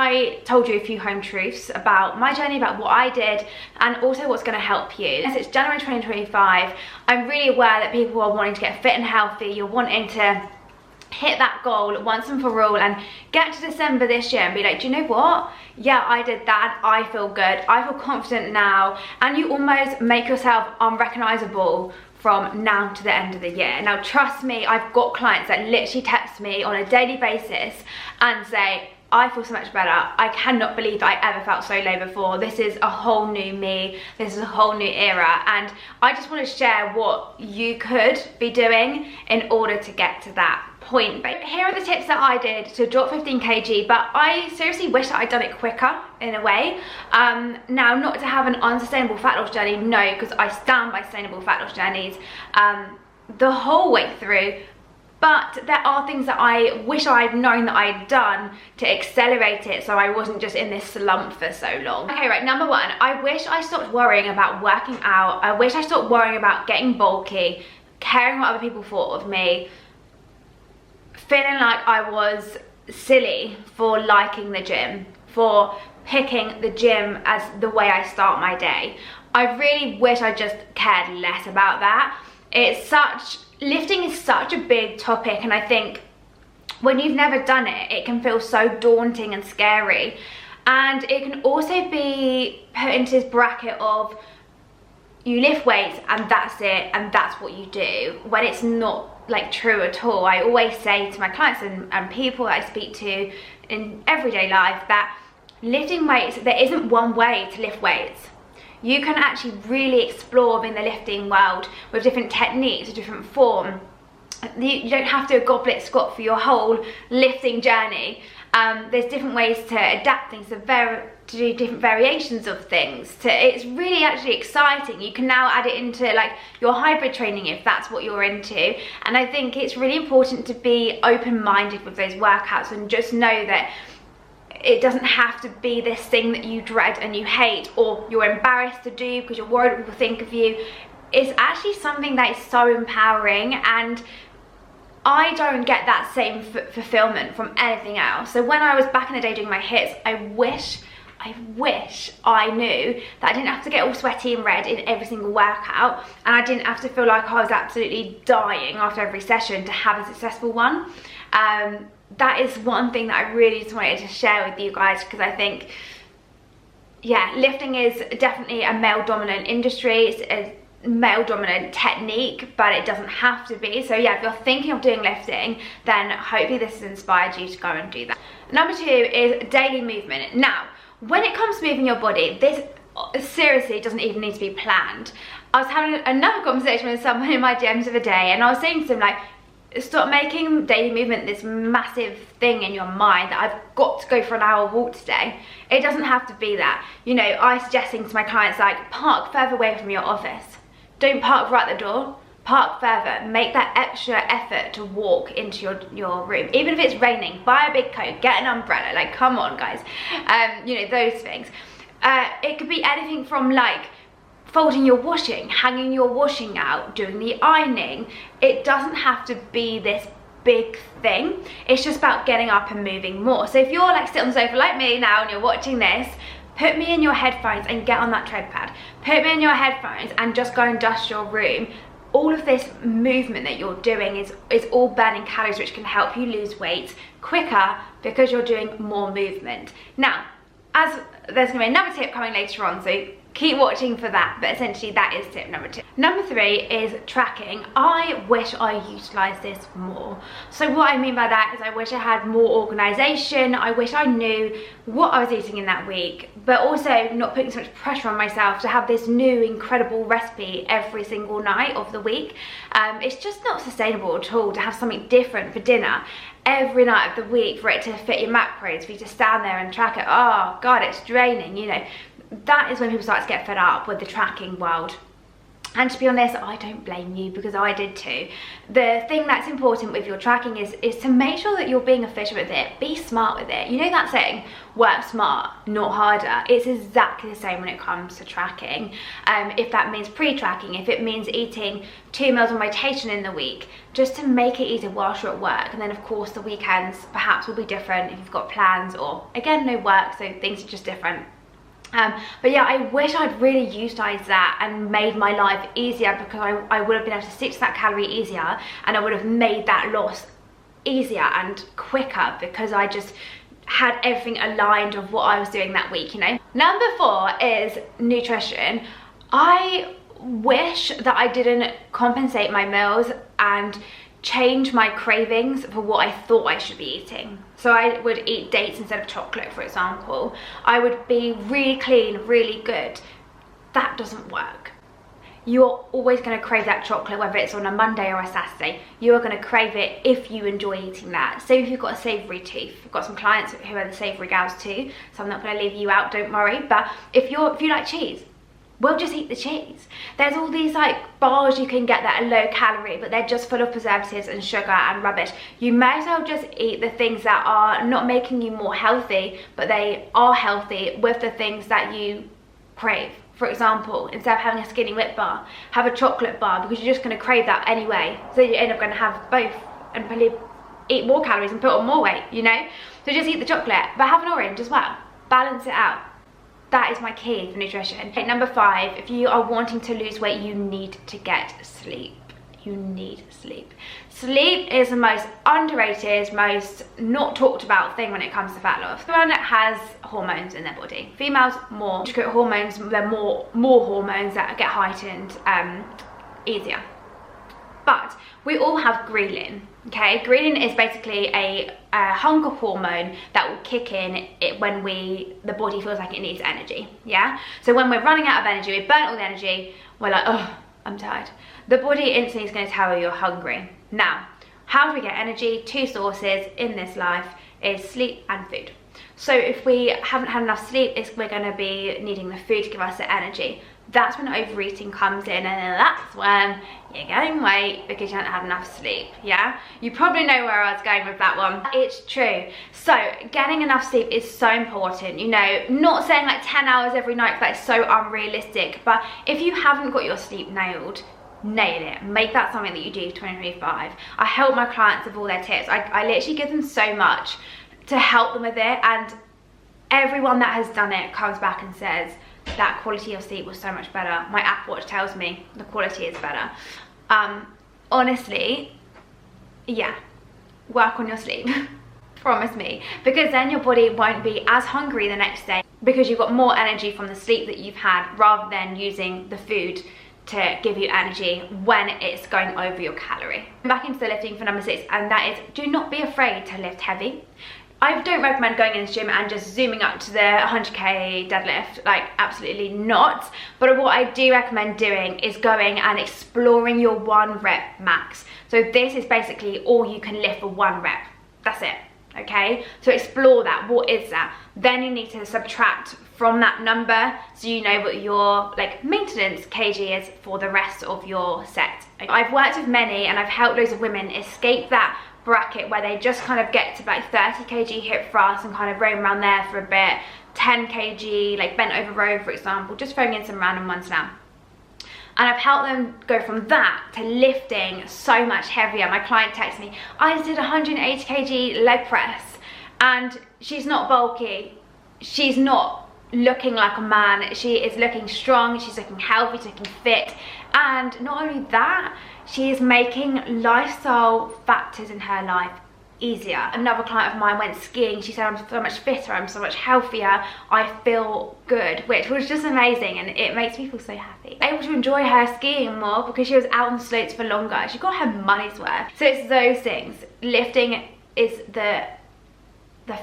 I told you a few home truths about my journey, about what I did, and also what's going to help you. As it's January 2025, I'm really aware that people are wanting to get fit and healthy. You're wanting to hit that goal once and for all and get to December this year and be like, do you know what? Yeah, I did that. I feel good. I feel confident now. And you almost make yourself unrecognizable from now to the end of the year. Now, trust me, I've got clients that literally text me on a daily basis and say, I feel so much better. I cannot believe that I ever felt so low before. This is a whole new me. This is a whole new era. And I just want to share what you could be doing in order to get to that point. But here are the tips that I did to drop 15 kg, but I seriously wish that I'd done it quicker in a way. Now, not to have an unsustainable fat loss journey, no, because I stand by sustainable fat loss journeys the whole way through. But there are things that I wish I'd known that I'd done to accelerate it so I wasn't just in this slump for so long. Okay, right, number one, I wish I stopped worrying about working out. I wish I stopped worrying about getting bulky, caring what other people thought of me, feeling like I was silly for liking the gym, for picking the gym as the way I start my day. I really wish I just cared less about that. Lifting is such a big topic, and I think when you've never done it, it can feel so daunting and scary. And it can also be put into this bracket of you lift weights and that's it, and that's what you do, when it's not like true at all. I always say to my clients and people that I speak to in everyday life that lifting weights, there isn't one way to lift weights. You can actually really explore in the lifting world with different techniques, a different form. You don't have to do a goblet squat for your whole lifting journey. There's different ways to adapt things, to do different variations of things. It's really actually exciting. You can now add it into like your hybrid training if that's what you're into. And I think it's really important to be open-minded with those workouts and just know that it doesn't have to be this thing that you dread and you hate or you're embarrassed to do because you're worried what people think of you. It's actually something that is so empowering, and I don't get that same fulfillment from anything else. So when I was back in the day doing my hits, I wish I knew that I didn't have to get all sweaty and red in every single workout, and I didn't have to feel like I was absolutely dying after every session to have a successful one. That is one thing that I really just wanted to share with you guys, because I think, yeah, lifting is definitely a male-dominant industry. It's a male-dominant technique, but it doesn't have to be. So yeah, if you're thinking of doing lifting, then hopefully this has inspired you to go and do that. Number two is daily movement. Now, when it comes to moving your body, this seriously doesn't even need to be planned. I was having another conversation with someone in my DMs the other day, and I was saying to them, like, stop making daily movement this massive thing in your mind that I've got to go for an hour walk today. It doesn't have to be that. You know, I'm suggesting to my clients, like, park further away from your office. Don't park right at the door. Park further. Make that extra effort to walk into your room. Even if it's raining, buy a big coat, get an umbrella. Like, come on, guys. You know, those things. It could be anything from, like, folding your washing, hanging your washing out, doing the ironing. It doesn't have to be this big thing. It's just about getting up and moving more. So if you're like sitting on the sofa like me now and you're watching this, put me in your headphones and get on that tread pad. Put me in your headphones and just go and dust your room. All of this movement that you're doing is all burning calories, which can help you lose weight quicker because you're doing more movement. Now, as there's gonna be another tip coming later on, so keep watching for that, but essentially that is tip number two. Number three is tracking. I wish I utilised this more. So what I mean by that is I wish I had more organisation. I wish I knew what I was eating in that week, but also not putting so much pressure on myself to have this new incredible recipe every single night of the week. It's just not sustainable at all to have something different for dinner every night of the week, for it to fit your macros, for you to stand there and track it. Oh God, it's draining, you know. That is when people start to get fed up with the tracking world. And to be honest, I don't blame you, because I did too. The thing that's important with your tracking is to make sure that you're being efficient with it. Be smart with it. You know that saying, work smart, not harder. It's exactly the same when it comes to tracking. If that means pre-tracking, if it means eating 2 meals on rotation in the week, just to make it easier whilst you're at work. And then of course the weekends perhaps will be different if you've got plans, or again, no work, so things are just different. But yeah, I wish I'd really utilised that and made my life easier, because I would have been able to stick to that calorie easier, and I would have made that loss easier and quicker, because I just had everything aligned of what I was doing that week, you know. Number 4 is nutrition. I wish that I didn't compensate my meals and change my cravings for what I thought I should be eating. So I would eat dates instead of chocolate, for example. I would be really clean, really good. That doesn't work. You're always going to crave that chocolate, whether it's on a Monday or a Saturday. You are going to crave it if you enjoy eating that. So if you've got a savoury tooth, I've got some clients who are the savoury gals too, so I'm not going to leave you out, don't worry. But if you like cheese, we'll just eat the cheese. There's all these like bars you can get that are low calorie, but they're just full of preservatives and sugar and rubbish. You may as well just eat the things that are not making you more healthy, but they are healthy with the things that you crave. For example, instead of having a skinny whip bar, have a chocolate bar, because you're just going to crave that anyway. So you end up going to have both and probably eat more calories and put on more weight, you know? So just eat the chocolate, but have an orange as well. Balance it out. That is my key for nutrition. Okay, number 5, if you are wanting to lose weight, you need to get sleep. You need sleep. Sleep is the most underrated, most not talked about thing when it comes to fat loss. Everyone has hormones in their body. Females more. Hormones, there are more hormones that get heightened easier. But we all have ghrelin, okay? Ghrelin is basically a hunger hormone that will kick in when the body feels like it needs energy, yeah? So when we're running out of energy, we've burnt all the energy, we're like, oh, I'm tired. The body instantly is going to tell you you're hungry. Now, how do we get energy? 2 sources in this life is sleep and food. So if we haven't had enough sleep, we're going to be needing the food to give us the energy. That's when overeating comes in, and then that's when you're getting weight because you haven't had enough sleep, yeah? You probably know where I was going with that one. It's true. So getting enough sleep is so important, you know, not saying like 10 hours every night, because that's so unrealistic, but if you haven't got your sleep nailed, nail it. Make that something that you do for 2025. I help my clients with all their tips. I literally give them so much to help them with it, and everyone that has done it comes back and says, that quality of sleep was so much better. My Apple Watch tells me the quality is better. Honestly, yeah, work on your sleep. Promise me, because then your body won't be as hungry the next day, because you've got more energy from the sleep that you've had, rather than using the food to give you energy when it's going over your calorie. Back into the lifting for number 6, and that is, do not be afraid to lift heavy. I don't recommend going in the gym and just zooming up to the 100k deadlift, like absolutely not. But what I do recommend doing is going and exploring your 1 rep max. So this is basically all you can lift for 1 rep. That's it, okay? So explore that. What is that? Then you need to subtract from that number so you know what your like maintenance kg is for the rest of your set. I've worked with many and I've helped loads of women escape that bracket where they just kind of get to like 30 kg hip thrust and kind of roam around there for a bit, 10 kg like bent over row, for example, just throwing in some random ones now. And I've helped them go from that to lifting so much heavier. My client texts me, I just did 180 kg leg press, and she's not bulky, she's not looking like a man, she is looking strong, she's looking healthy, she's looking fit, and not only that, she is making lifestyle factors in her life easier. Another client of mine went skiing. She said, I'm so much fitter, I'm so much healthier, I feel good, which was just amazing, and it makes me feel so happy. Able to enjoy her skiing more because she was out on the slopes for longer. She got her money's worth. So it's those things. Lifting is the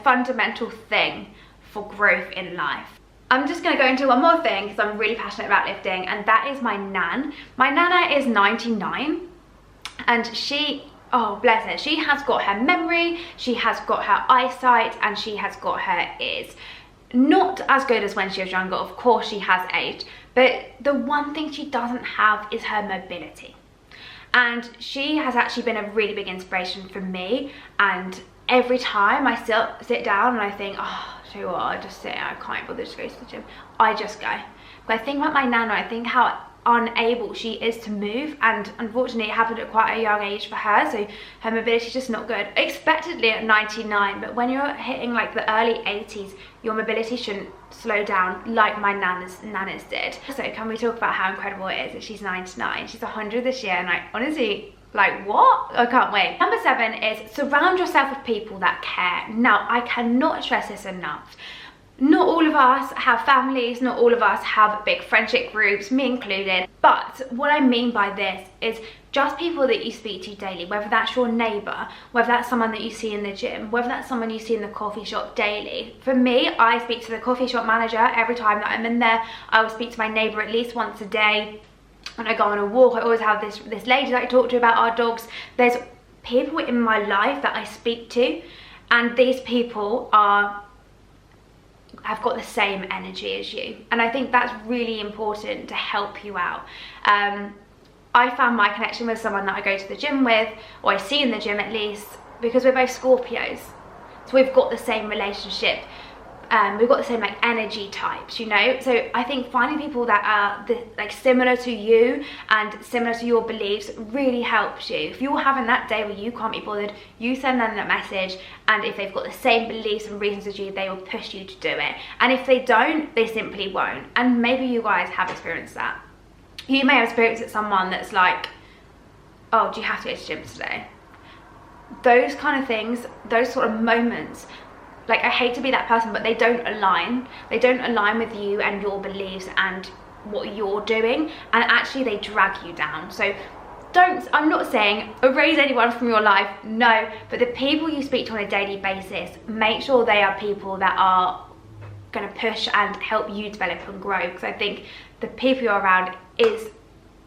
fundamental thing for growth in life. I'm just going to go into one more thing because I'm really passionate about lifting, and that is my nan. My nana is 99, and she, oh bless her, she has got her memory, she has got her eyesight, and she has got her ears. not as good as when she was younger. Of course she has aged, but the one thing she doesn't have is her mobility. And she has actually been a really big inspiration for me, and every time I sit down and I think, oh, do you know what, I just sit, I can't bother to go to the gym, I just go. But I think about my nana, I think how unable she is to move, and unfortunately it happened at quite a young age for her, so her mobility is just not good. Expectedly at 99, but when you're hitting like the early 80s, your mobility shouldn't slow down like my nana's did. So can we talk about how incredible it is that she's 99? She's 100 this year, and I honestly, like, what? I can't wait. Number 7 is surround yourself with people that care. Now, I cannot stress this enough. Not all of us have families, not all of us have big friendship groups, me included. But what I mean by this is just people that you speak to daily, whether that's your neighbour, whether that's someone that you see in the gym, whether that's someone you see in the coffee shop daily. For me, I speak to the coffee shop manager every time that I'm in there. I will speak to my neighbour at least once a day. When I go on a walk, I always have this lady that I talk to about our dogs. There's people in my life that I speak to, and these people have got the same energy as you, and I think that's really important to help you out. I found my connection with someone that I go to the gym with, or I see in the gym at least, because we're both Scorpios, so we've got the same relationship. We've got the same like energy types, you know. So I think finding people that are like similar to you and similar to your beliefs really helps you. If you're having that day where you can't be bothered, you send them that message, and if they've got the same beliefs and reasons as you, they will push you to do it. And if they don't, they simply won't. And maybe you guys have experienced that. You may have experienced it, someone that's like, oh, do you have to go to the gym today? Those kind of things, those sort of moments, like, I hate to be that person, but they don't align. They don't align with you and your beliefs and what you're doing, and actually they drag you down. So don't, I'm not saying erase anyone from your life, no, but the people you speak to on a daily basis, make sure they are people that are going to push and help you develop and grow, because I think the people you're around is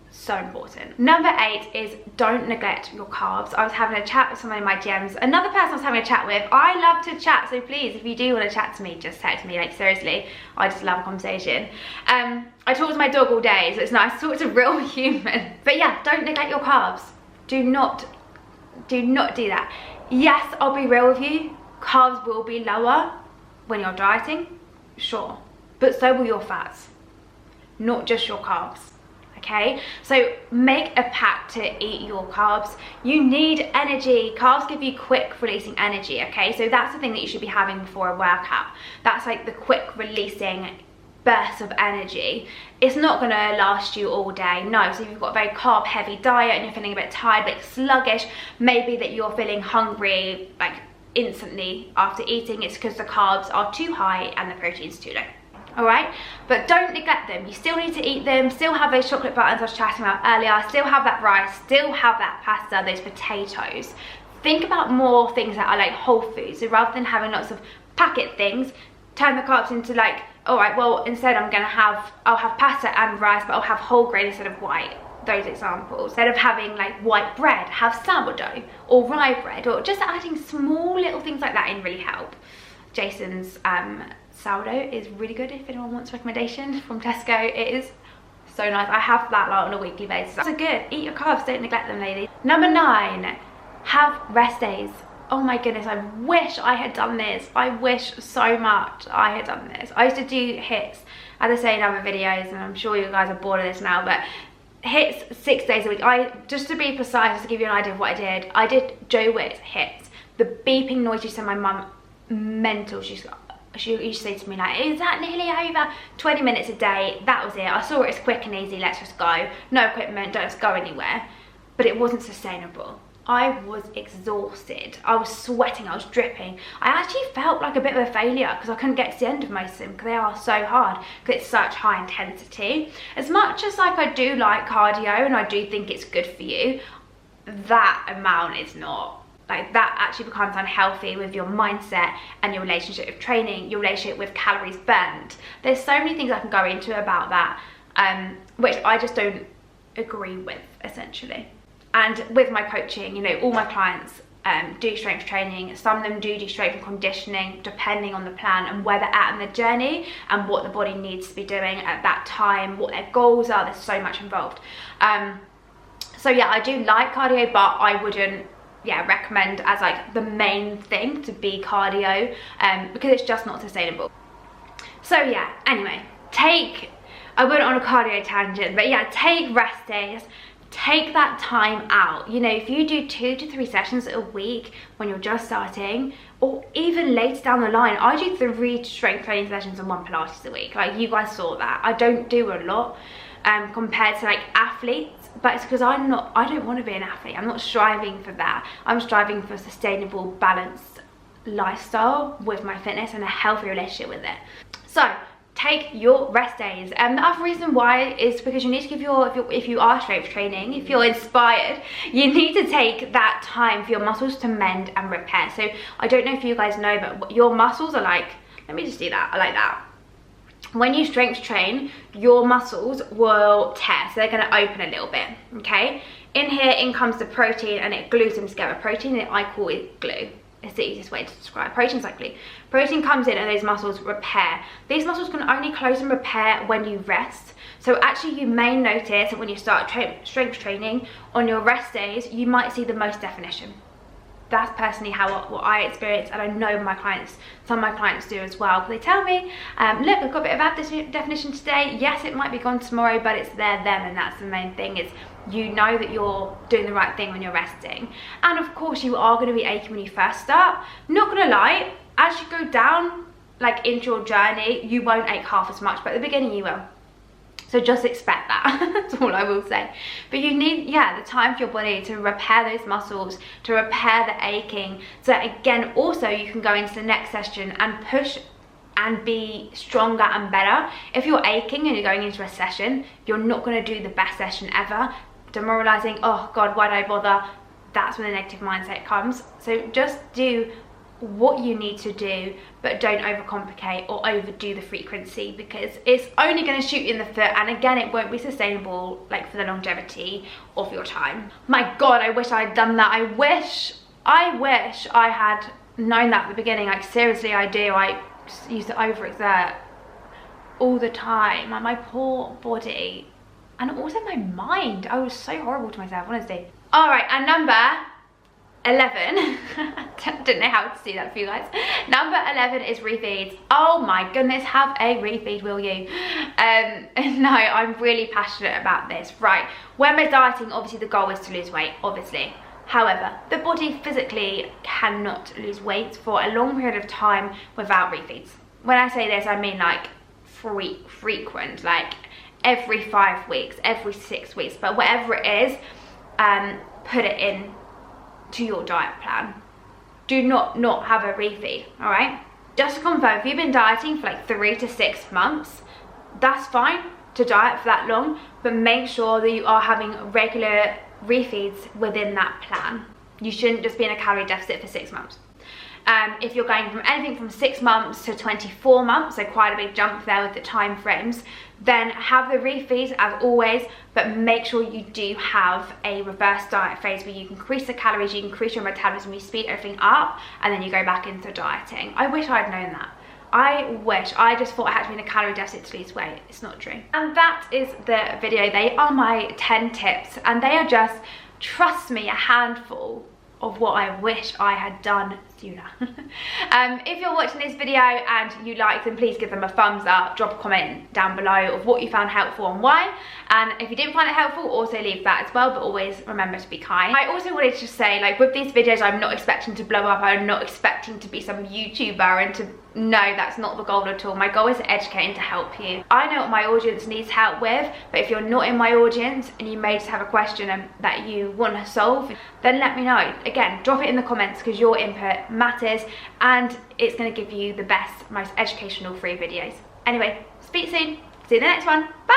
so important. Number 8 is don't neglect your carbs. I was having a chat with someone in my DMs, another person I was having a chat with. I love to chat, so please, if you do want to chat to me, just text me. Like, seriously, I just love a conversation. I talk to my dog all day, so it's nice to talk to a real human. But yeah, don't neglect your carbs. Do not do that. Yes, I'll be real with you, carbs will be lower when you're dieting, sure, but so will your fats, not just your carbs. Okay, so make a pact to eat your carbs. You need energy. Carbs give you quick releasing energy, okay? So that's the thing that you should be having before a workout. That's like the quick releasing burst of energy. It's not going to last you all day, no. So if you've got a very carb heavy diet and you're feeling a bit tired, a bit sluggish, maybe that you're feeling hungry like instantly after eating, it's because the carbs are too high and the protein's too low. Alright, but don't neglect them. You still need to eat them, still have those chocolate buttons I was chatting about earlier, still have that rice, still have that pasta, those potatoes. Think about more things that are like whole foods. So rather than having lots of packet things, turn the carbs into like, alright, well, instead I'll have pasta and rice, but I'll have whole grain instead of white. Those examples. Instead of having like white bread, have sourdough or rye bread, or just adding small little things like that in really help. Jason's sourdough is really good if anyone wants a recommendation from Tesco. It is so nice. I have that like on a weekly basis. So good. Eat your carbs, don't neglect them, ladies. Number 9, have rest days. Oh my goodness, I wish I had done this. I wish so much I had done this. I used to do HIITs, as I say in other videos, and I'm sure you guys are bored of this now, but HIITs 6 days a week. Just to be precise, just to give you an idea of what I did Joe Witt HIITs. The beeping noise used to send my mum mental. She used to say to me like, is that nearly over? 20 minutes a day, that was it. I saw it as quick and easy, let's just go. No equipment, don't just go anywhere. But it wasn't sustainable. I was exhausted. I was sweating, I was dripping. I actually felt like a bit of a failure because I couldn't get to the end of most of them because they are so hard, because it's such high intensity. As much as like I do like cardio and I do think it's good for you, that amount is not. Like, that actually becomes unhealthy with your mindset and your relationship with training, your relationship with calories burnt. There's so many things I can go into about that, which I just don't agree with, essentially. And with my coaching, you know, all my clients, do strength training. Some of them do strength and conditioning, depending on the plan and where they're at in the journey and what the body needs to be doing at that time, what their goals are. There's so much involved. So yeah, I do like cardio, but I wouldn't recommend as like the main thing to be cardio, because it's just not sustainable. So yeah, anyway, I went on a cardio tangent, but yeah, take rest days. Take that time out. You know, if you do 2 to 3 sessions a week when you're just starting, or even later down the line, I do 3 strength training sessions and 1 Pilates a week. Like, you guys saw that. I don't do a lot compared to like athletes, but it's because I don't want to be an athlete. I'm not striving for that. I'm striving for a sustainable, balanced lifestyle with my fitness and a healthy relationship with it. So take your rest days. The other reason why is because you need to give if you are strength training, if you're inspired, you need to take that time for your muscles to mend and repair. So I don't know if you guys know, but your muscles are like, let me just do that, I like that. When you strength train, your muscles will tear, so they're going to open a little bit, okay? In comes the protein and it glues them together. Protein, I call it glue. It's the easiest way to describe. Protein's like glue. Protein comes in and those muscles repair. These muscles can only close and repair when you rest. So actually you may notice that when you start strength training, on your rest days, you might see the most definition. That's personally what I experience, and I know my clients, some of my clients do as well. They tell me, look, I've got a bit of abs definition today. Yes, it might be gone tomorrow, but it's there then, and that's the main thing, is you know that you're doing the right thing when you're resting. And of course, you are going to be aching when you first start. Not going to lie, as you go down, like into your journey, you won't ache half as much, but at the beginning you will. So just expect that. That's all I will say. But you need, the time for your body to repair those muscles, to repair the aching. So again, also you can go into the next session and push and be stronger and better. If you're aching and you're going into a session, you're not going to do the best session ever. Demoralizing, oh God, why did I bother? That's when the negative mindset comes. So just do what you need to do, but don't overcomplicate or overdo the frequency, because it's only going to shoot you in the foot, and again, it won't be sustainable like for the longevity of your time. My God, I wish I had done that. I wish I had known that at the beginning. Like, seriously, I do. I just used to overexert all the time, and my poor body, and also my mind. I was so horrible to myself, honestly. All right, and number 11, didn't know how to see that for you guys. Number 11 is refeeds. Oh my goodness, have a refeed, will you? No, I'm really passionate about this. Right, when we're dieting, obviously the goal is to lose weight, obviously. However, the body physically cannot lose weight for a long period of time without refeeds. When I say this, I mean like frequent, like every 5 weeks, every 6 weeks, but whatever it is, put it in to your diet plan. Do not have a refeed, all right? Just to confirm, if you've been dieting for like 3 to 6 months, that's fine to diet for that long, but make sure that you are having regular refeeds within that plan. You shouldn't just be in a calorie deficit for 6 months. If you're going from anything from 6 months to 24 months, so quite a big jump there with the time frames, then have the refeeds as always, but make sure you do have a reverse diet phase where you can increase the calories, you can increase your metabolism, you speed everything up, and then you go back into dieting. I wish I'd known that. I just thought I had to be in a calorie deficit to lose weight. It's not true. And that is the video. They are my 10 tips, and they are just, trust me, a handful of what I wish I had done sooner. If you're watching this video and you like them, please give them a thumbs up, drop a comment down below of what you found helpful and why, and if you didn't find it helpful, also leave that as well, but always remember to be kind. I also wanted to say, like, with these videos, I'm not expecting to blow up, I'm not expecting to be some YouTuber, and to no, that's not the goal at all. My goal is to educate and to help you. I know what my audience needs help with, but if you're not in my audience and you may just have a question that you want to solve, then let me know. Again, drop it in the comments, because your input matters and it's going to give you the best, most educational free videos. Anyway, speak soon. See you in the next one. Bye.